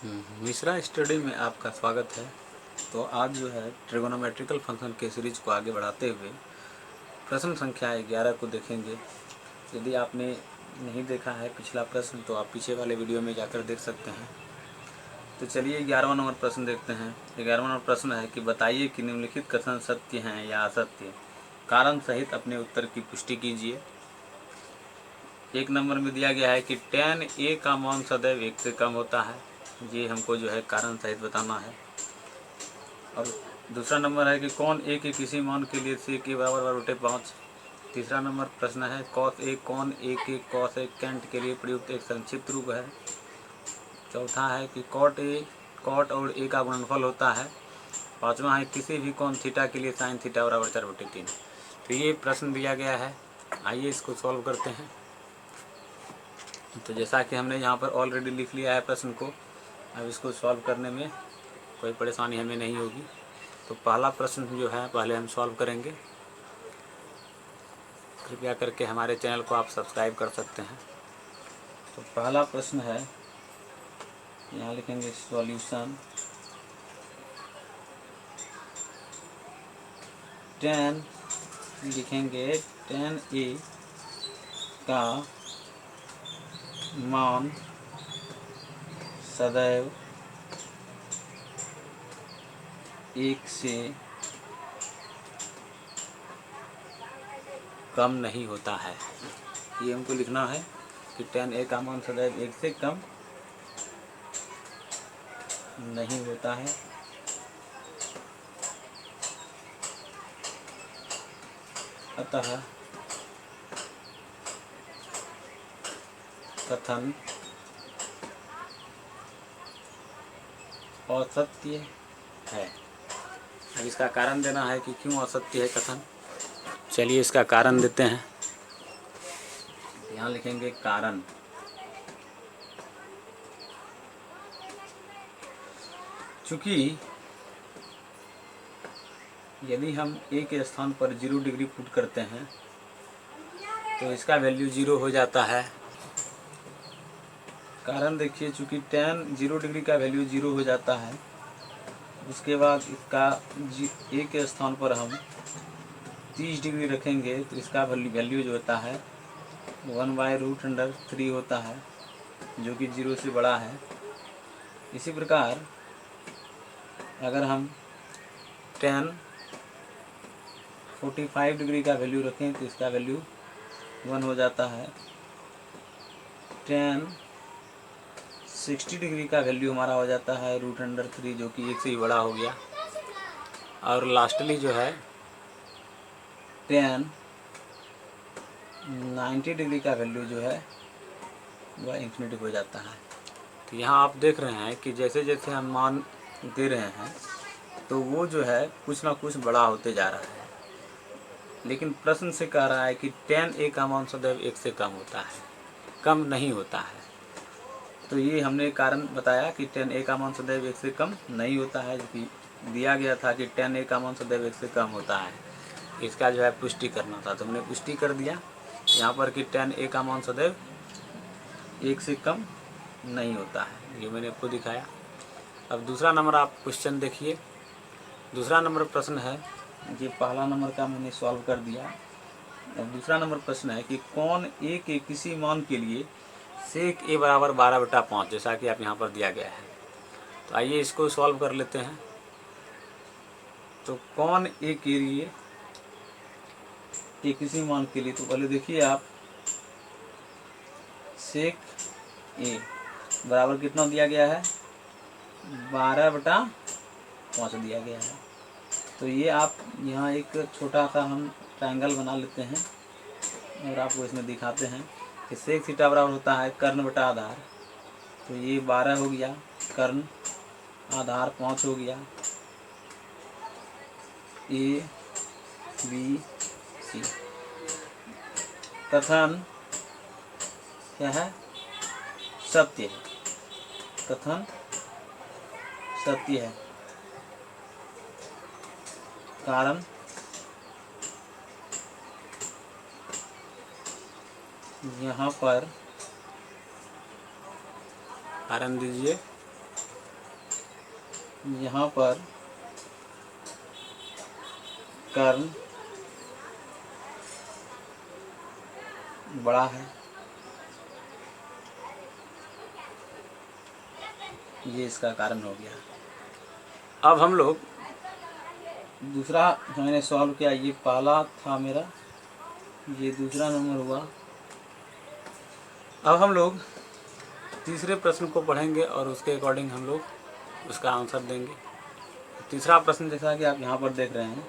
Mishra study में आपका स्वागत है। तो आज जो है ट्रिगोनोमेट्रिकल फंक्शन के सीरीज को आगे बढ़ाते हुए प्रश्न संख्या 11 को देखेंगे। यदि आपने नहीं देखा है पिछला प्रश्न तो आप पीछे वाले वीडियो में जाकर देख सकते हैं। तो चलिए 11वां नंबर प्रश्न देखते हैं। 11वां नंबर प्रश्न है कि बताइए कि निम्नलिखित कथन सत्य हैं या असत्य, कारण सहित अपने उत्तर की पुष्टि कीजिए। एक नंबर में दिया गया है कि tan a का मान सदैव 1 से कम होता है। ये हमको जो है कारण सहित बताना है। और दूसरा नंबर है कि कौन a के किसी मान के लिए c के √5। तीसरा नंबर प्रश्न है cos a कौन a के cos सेकेंट के लिए प्रयुक्त एक संक्षिप्त रूप है। चौथा है कि cot और a का गुणनफल होता है। पांचवा है किसी भी कोण थीटा के लिए sin थीटा = 4/3। तो ये प्रश्न दिया गया है। आइए इसको सॉल्व करते हैं। तो जैसा कि हमने यहाँ पर ऑलरेडी लिख लिया है प्रश्न को, अब इसको सॉल्व करने में कोई परेशानी हमें नहीं होगी। तो पहला प्रश्न जो है पहले हम सॉल्व करेंगे। कृपया करके हमारे चैनल को आप सब्सक्राइब कर सकते हैं। तो पहला प्रश्न है, यहाँ लिखेंगे सॉल्यूशन। tan लिखेंगे tan a का मान सदैव 1 से कम नहीं होता है। ये हमको लिखना है कि tan a का मान सदैव 1 से कम नहीं होता है। अतः कथन असत्य है। अब इसका कारण देना है कि क्यों असत्य है कथन। चलिए इसका कारण देते हैं। यहाँ लिखेंगे कारण। चूँकि यदि हम a के स्थान पर 0 डिग्री पुट करते हैं तो इसका वैल्यू 0 हो जाता है। कारण देखिए, चूँकि tan 0 डिग्री का वैल्यू 0 हो जाता है, उसके बाद इसका a के स्थान पर हम 30 डिग्री रखेंगे तो इसका वैल्यू जो होता है 1/√3 होता है, जो कि 0 से बड़ा है। इसी प्रकार अगर हम tan 45 डिग्री का वैल्यू रखें तो इसका वैल्यू 1 हो जाता है। tan 60 डिग्री का वैल्यू हमारा हो जाता है √3, जो कि 1 से ही बड़ा हो गया। और लास्टली जो है tan 90 डिग्री का वैल्यू जो है वह इन्फिनिटी हो जाता है। तो यहाँ आप देख रहे हैं कि जैसे जैसे हम मान दे रहे हैं तो वो जो है कुछ ना कुछ बड़ा होते जा रहा है। लेकिन प्रश्न से कह रहा है कि tan a का मान सदैव 1 से कम होता है, कम नहीं होता है। तो ये हमने कारण बताया कि tan a का मान सदैव 1 से कम नहीं होता है, जो कि दिया गया था कि tan a का मान सदैव 1 से कम होता है। इसका जो है पुष्टि करना था, तो हमने पुष्टि कर दिया यहाँ पर कि tan a का मान सदैव 1 से कम नहीं होता है। ये मैंने आपको दिखाया। अब दूसरा नंबर आप क्वेश्चन देखिए। दूसरा नंबर प्रश्न है, ये पहला नंबर का मैंने सॉल्व कर दिया। अब दूसरा नंबर प्रश्न है कि कौन a के किसी मान के लिए sec a = 12/5, जैसा कि आप यहाँ पर दिया गया है। तो आइए इसको सॉल्व कर लेते हैं। तो कौन a के लिए के किसी मान के लिए, तो पहले देखिए आप sec a बराबर कितना दिया गया है 12/5 दिया गया है। तो ये आप यहाँ एक छोटा सा हम ट्रायंगल बना लेते हैं और आपको इसमें दिखाते हैं कि sec थीटा बराबर होता है कर्ण बटा आधार। तो ये 12 हो गया, कर्ण आधार 5 हो गया, A B C। कथन क्या है? सत्य है। कथन सत्य है। कारण यहाँ पर कारण दीजिए यहाँ पर कर्ण बड़ा है, ये इसका कारण हो गया। अब हम लोग दूसरा मैंने सॉल्व किया, ये पहला था मेरा, ये दूसरा नंबर हुआ। अब हम लोग तीसरे प्रश्न को पढ़ेंगे और उसके अकॉर्डिंग हम लोग उसका आंसर देंगे। तीसरा प्रश्न जैसा कि आप यहाँ पर देख रहे हैं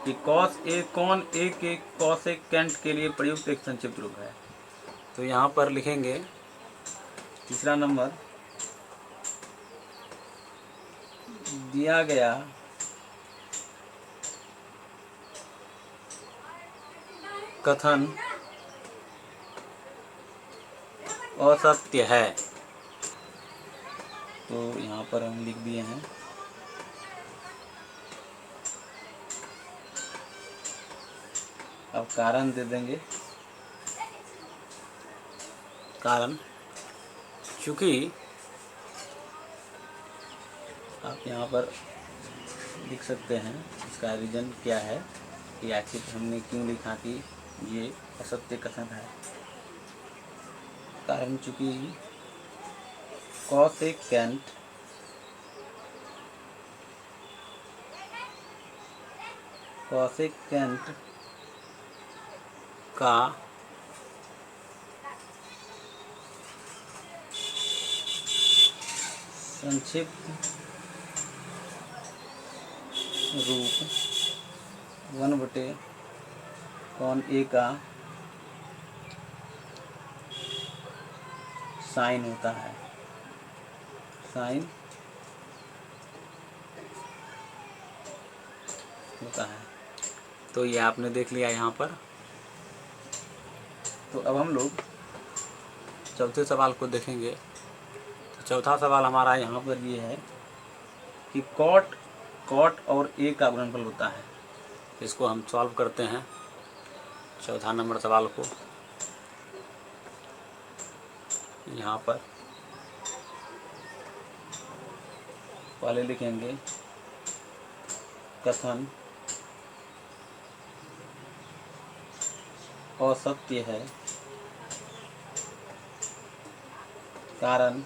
कि कॉस ए कौन ए के कॉसेकेंट के लिए प्रयुक्त एक संक्षिप्त रूप है। तो यहाँ पर लिखेंगे तीसरा नंबर, दिया गया कथन असत्य है। तो यहाँ पर हम लिख दिए हैं। अब कारण दे देंगे। कारण चूँकि आप यहाँ पर लिख सकते हैं इसका रीज़न क्या है कि आखिर हमने क्यों लिखा कि ये असत्य कथन है। कारण चूँकि कॉसेकेंट का संक्षिप्त रूप 1/कॉन ए का साइन होता है। साइन होता है। तो ये आपने देख लिया यहाँ पर। तो अब हम लोग चौथे सवाल को देखेंगे। तो चौथा सवाल हमारा यहाँ पर ये है कि कॉट और ए का गुणनफल होता है। इसको हम सॉल्व करते हैं चौथा नंबर सवाल को। यहाँ पर पहले लिखेंगे कथन असत्य है, कारण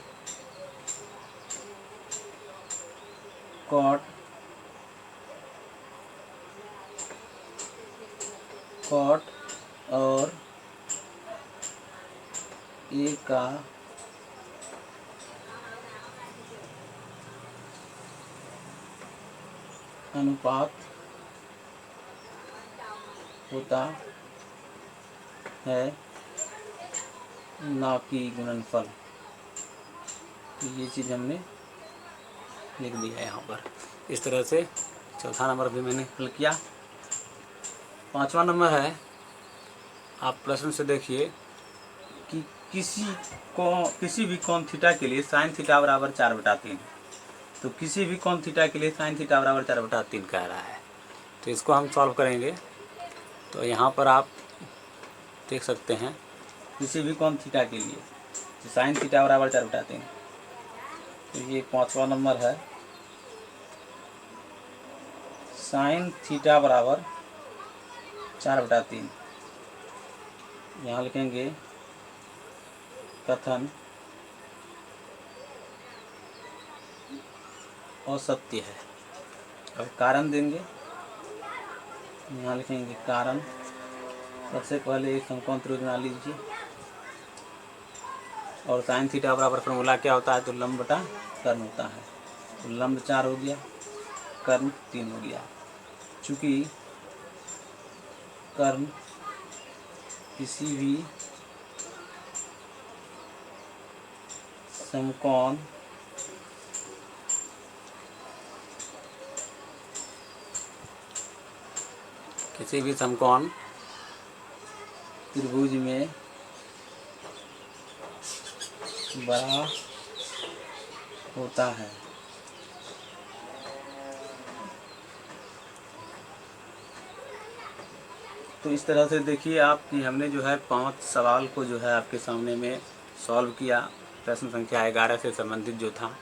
कॉट और ए का अनुपात होता है, ना कि गुणनफल। तो ये चीज़ हमने लिख दी है यहाँ पर। इस तरह से चौथा नंबर भी मैंने हल किया। पांचवा नंबर है, आप प्रश्न से देखिए कि किसी भी कॉन थीटा के लिए साइन थीटा बराबर 4/3। तो किसी भी कॉन थीटा के लिए साइन थीटा बराबर 4/3 कह रहा है। तो इसको हम सॉल्व करेंगे। तो यहाँ पर आप देख सकते हैं किसी भी कॉन थीटा के लिए तो साइन थीटा बराबर 4/3। तो ये पांचवा नंबर है, साइन थीटा बराबर 4/3। यहाँ लिखेंगे कथन असत्य है। अब कारण देंगे। यहाँ लिखेंगे कारण। सबसे पहले एक समकोण त्रिभुज बना लीजिए और साइन थीटा बराबर फॉर्मूला क्या होता है, तो लंब बटा कर्ण होता है। तो लंब 4 हो गया, कर्ण 3 हो गया। चूँकि कर्ण किसी भी समकोण त्रिभुज में बड़ा होता है। तो इस तरह से देखिए आप कि हमने जो है 5 सवाल को जो है आपके सामने में सॉल्व किया। प्रश्न संख्या 11 से संबंधित जो था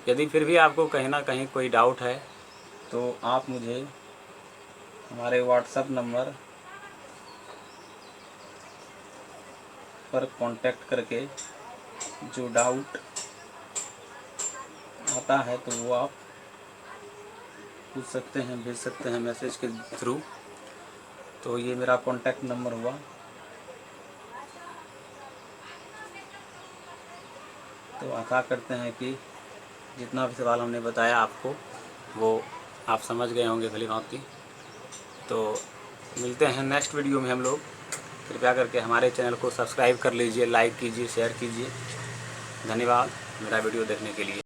यदि फिर भी आपको कहीं ना कहीं कोई डाउट है तो आप मुझे हमारे व्हाट्सएप नंबर पर कांटेक्ट करके जो डाउट आता है तो वो आप पूछ सकते हैं, भेज सकते हैं मैसेज के थ्रू। तो ये मेरा कांटेक्ट नंबर हुआ। तो आशा करते हैं कि जितना भी सवाल हमने बताया आपको वो आप समझ गए होंगे भली भांति। तो मिलते हैं नेक्स्ट वीडियो में हम लोग। कृपया करके हमारे चैनल को सब्सक्राइब कर लीजिए, लाइक कीजिए, शेयर कीजिए। धन्यवाद मेरा वीडियो देखने के लिए।